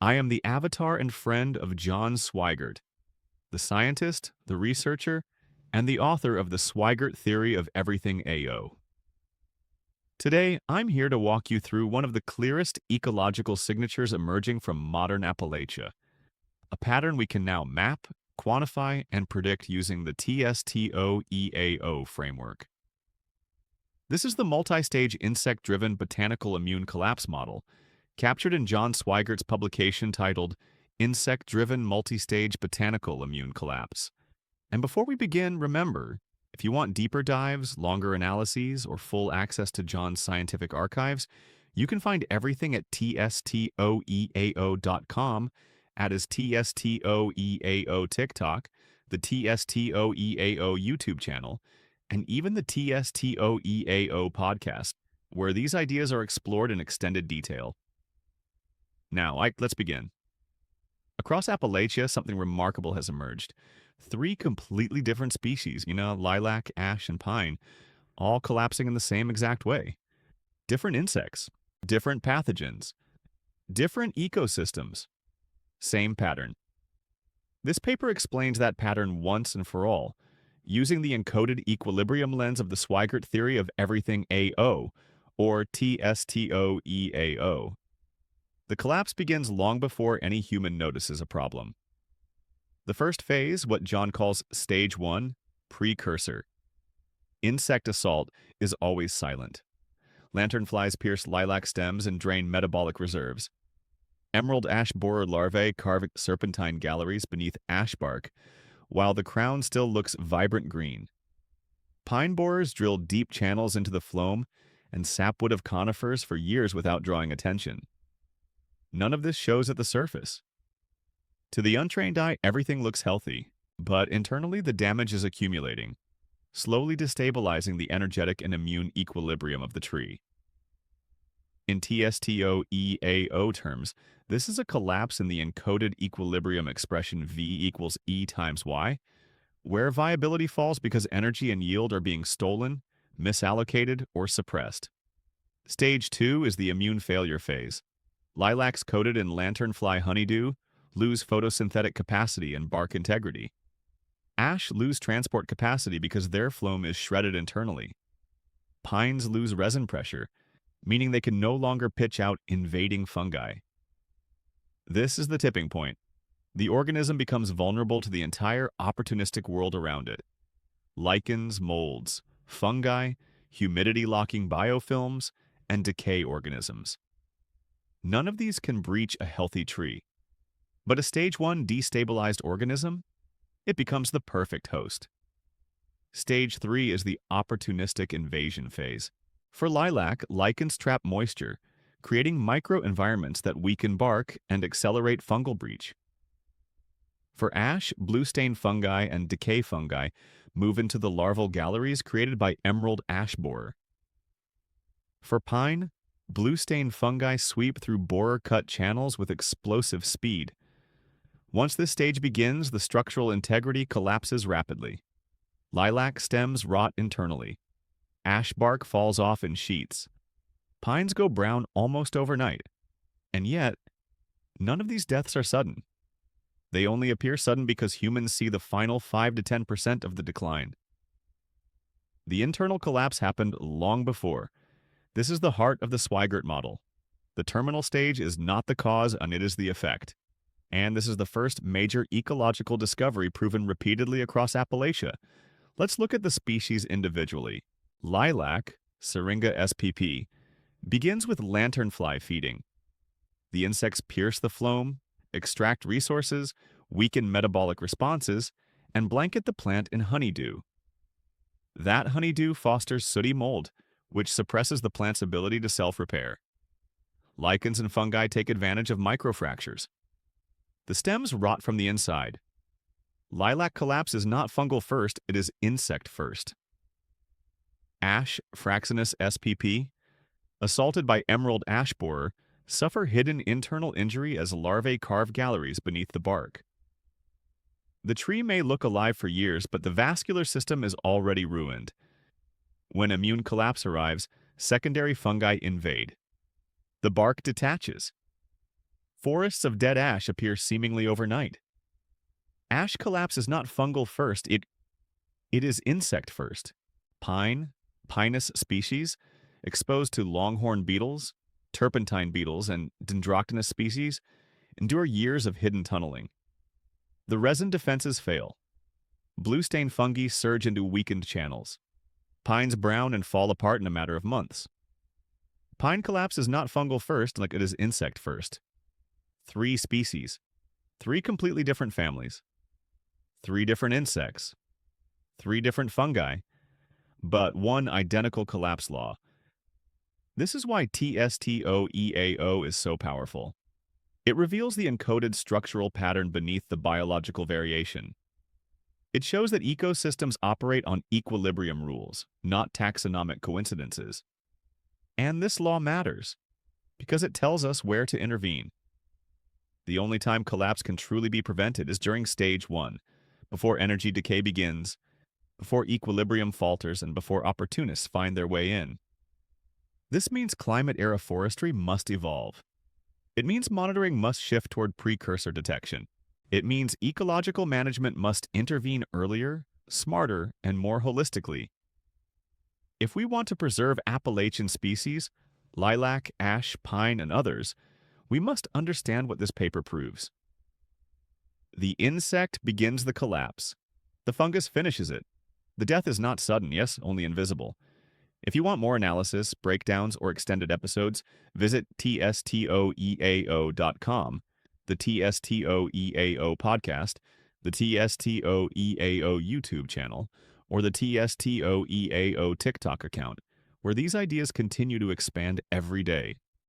I am the avatar and friend of John Swygert, the scientist, the researcher, and the author of the Swygert theory of everything AO. Today, I'm here to walk you through one of the clearest ecological signatures emerging from modern Appalachia, a pattern we can now map, quantify, and predict using the TSTO-EAO framework. This is the multi-stage insect-driven botanical immune collapse model, captured in John Swygert's publication titled Insect-Driven Multi-Stage Botanical Immune Collapse. And before we begin, remember, if you want deeper dives, longer analyses, or full access to John's scientific archives, you can find everything at tstoeao.com, at his TSTOEAO TikTok, the TSTOEAO YouTube channel, and even the TSTOEAO podcast, where these ideas are explored in extended detail. Now, let's begin. Across Appalachia, something remarkable has emerged. Three completely different species, lilac, ash, and pine, all collapsing in the same exact way. Different insects, different pathogens, different ecosystems, same pattern. This paper explains that pattern once and for all, using the encoded equilibrium lens of the Swygert theory of everything AO, or TSTOEAO. The collapse begins long before any human notices a problem. The first phase, what John calls Stage 1, precursor. Insect assault is always silent. Lanternflies pierce lilac stems and drain metabolic reserves. Emerald ash borer larvae carve serpentine galleries beneath ash bark, while the crown still looks vibrant green. Pine borers drill deep channels into the phloem and sapwood of conifers for years without drawing attention. None of this shows at the surface. To the untrained eye, everything looks healthy, but internally the damage is accumulating, slowly destabilizing the energetic and immune equilibrium of the tree. In TSTO-EAO terms, this is a collapse in the encoded equilibrium expression V equals E times Y, where viability falls because energy and yield are being stolen, misallocated, or suppressed. Stage 2 is the immune failure phase. Lilacs coated in lanternfly honeydew lose photosynthetic capacity and bark integrity. Ash lose transport capacity because their phloem is shredded internally. Pines lose resin pressure, meaning they can no longer pitch out invading fungi. This is the tipping point. The organism becomes vulnerable to the entire opportunistic world around it. Lichens, molds, fungi, humidity-locking biofilms, and decay organisms. None of these can breach a healthy tree. But a Stage 1 destabilized organism? It becomes the perfect host. Stage 3 is the opportunistic invasion phase. For lilac, lichens trap moisture, creating microenvironments that weaken bark and accelerate fungal breach. For ash, blue-stain fungi and decay fungi move into the larval galleries created by emerald ash borer. For pine, blue-stain fungi sweep through borer-cut channels with explosive speed. Once this stage begins, the structural integrity collapses rapidly. Lilac stems rot internally. Ash bark falls off in sheets. Pines go brown almost overnight. And yet, none of these deaths are sudden. They only appear sudden because humans see the final 5 to 10% of the decline. The internal collapse happened long before. This is the heart of the Swygert model. The terminal stage is not the cause and it is the effect. And this is the first major ecological discovery proven repeatedly across Appalachia. Let's look at the species individually. Lilac, Syringa spp, begins with lanternfly feeding. The insects pierce the phloem, extract resources, weaken metabolic responses, and blanket the plant in honeydew. That honeydew fosters sooty mold, which suppresses the plant's ability to self-repair. Lichens and fungi take advantage of microfractures. The stems rot from the inside. Lilac collapse is not fungal first, it is insect first. Ash, Fraxinus spp, assaulted by emerald ash borer, suffer hidden internal injury as larvae carve galleries beneath the bark. The tree may look alive for years, but the vascular system is already ruined. When immune collapse arrives, secondary fungi invade. The bark detaches. Forests of dead ash appear seemingly overnight. Ash collapse is not fungal first, it is insect first. Pine, Pinus species, exposed to longhorn beetles, turpentine beetles, and dendroctonus species, endure years of hidden tunneling. The resin defenses fail. Blue stain fungi surge into weakened channels. Pines brown and fall apart in a matter of months. Pine collapse is not fungal first, like it is insect first. 3 species, 3 completely different families, 3 different insects, 3 different fungi, but one identical collapse law. This is why TSTOEAO is so powerful. It reveals the encoded structural pattern beneath the biological variation. It shows that ecosystems operate on equilibrium rules, not taxonomic coincidences. And this law matters, because it tells us where to intervene. The only time collapse can truly be prevented is during stage 1, before energy decay begins, before equilibrium falters, and before opportunists find their way in. This means climate-era forestry must evolve. It means monitoring must shift toward precursor detection. It means ecological management must intervene earlier, smarter, and more holistically. If we want to preserve Appalachian species, lilac, ash, pine, and others, we must understand what this paper proves. The insect begins the collapse. The fungus finishes it. The death is not sudden, yes, only invisible. If you want more analysis, breakdowns, or extended episodes, visit tstoeao.com, the TSTOEAO podcast, the TSTOEAO YouTube channel, or the TSTOEAO TikTok account, where these ideas continue to expand every day.